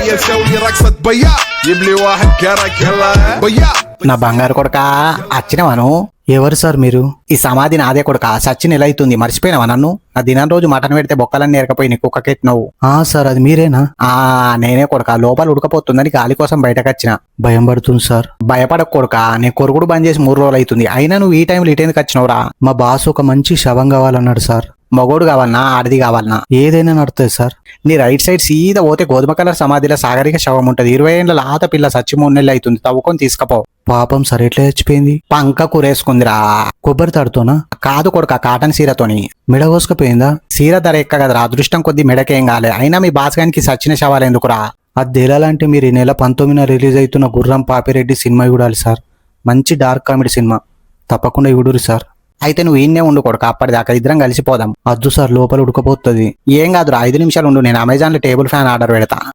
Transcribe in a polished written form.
تخيل سوي لي رقصة بياع جيب لي واحد كرك يلا بياع. నా బంగారు కొడుక వచ్చినవాను? ఎవరు సార్ మీరు? ఈ సమాధి నాదే కొడుక. సచిన్ ఎలా అవుతుంది? మర్చిపోయినావా నన్ను? నా దినం రోజు మటన్ పెడితే బొక్కలన్నీ ఎరకపోయి నీ కుక్కకెట్టినవు. సార్ అది మీరేనా? నేనే కొడుక. లోపల ఉడకపోతుందని గాలి కోసం బయటకు వచ్చిన. భయం పడుతుంది సార్. భయపడక కొడుక. నేను కొరుకుడు బంద్ చేసి 3 రోజులు అవుతుంది. అయినా నువ్వు ఈ టైంలో ఇటేందుకు వచ్చినవురా? మా బాస్ ఒక మంచి శవం కావాలన్నాడు సార్. మగోడు కావాలన్నా ఆడది కావాలన్నా ఏదైనా నడుతుంది సార్. నీ రైట్ సైడ్ సీదా పోతే గోధుమ కలర్ సమాధిలో సాగరిక శవం ఉంటది. 20 ఏళ్ళ లాత పిల్ల సచ్చి 3 నెలలు అవుతుంది. తవ్వుకొని తీసుకపో. పాపం సరే ఎట్లా చచ్చిపోయింది? పంక కూరేసుకుందిరా. కొబ్బరి తాడుతోనా? కాదు కొడుక, కాటన్ సీరతోని. మెడ కోసుకపోయిందా? సీర ధర ఎక్క కదరా. అదృష్టం కొద్ది మెడకేం కాలే. అయినా మీ బాస్గానికి సచ్చిన శవాలు ఎందుకురా? అది తేలాలంటే మీరు ఈ నెల 19న రిలీజ్ అవుతున్న గుర్రం పాపిరెడ్డి సినిమా చూడాలి సార్. మంచి డార్క్ కామెడీ సినిమా. తప్పకుండా చూడురు సార్. అయితే నువ్వు ఈయన్నే ఉండు కొడుకు. అప్పటిదాకా ఇద్దరం కలిసిపోదాం. అద్దు సార్, లోపల ఉడకపోతుంది. ఏం కాదురా, 5 నిమిషాలు ఉండు. నేను అమెజాన్లో టేబుల్ ఫ్యాన్ ఆర్డర్ పెడతా.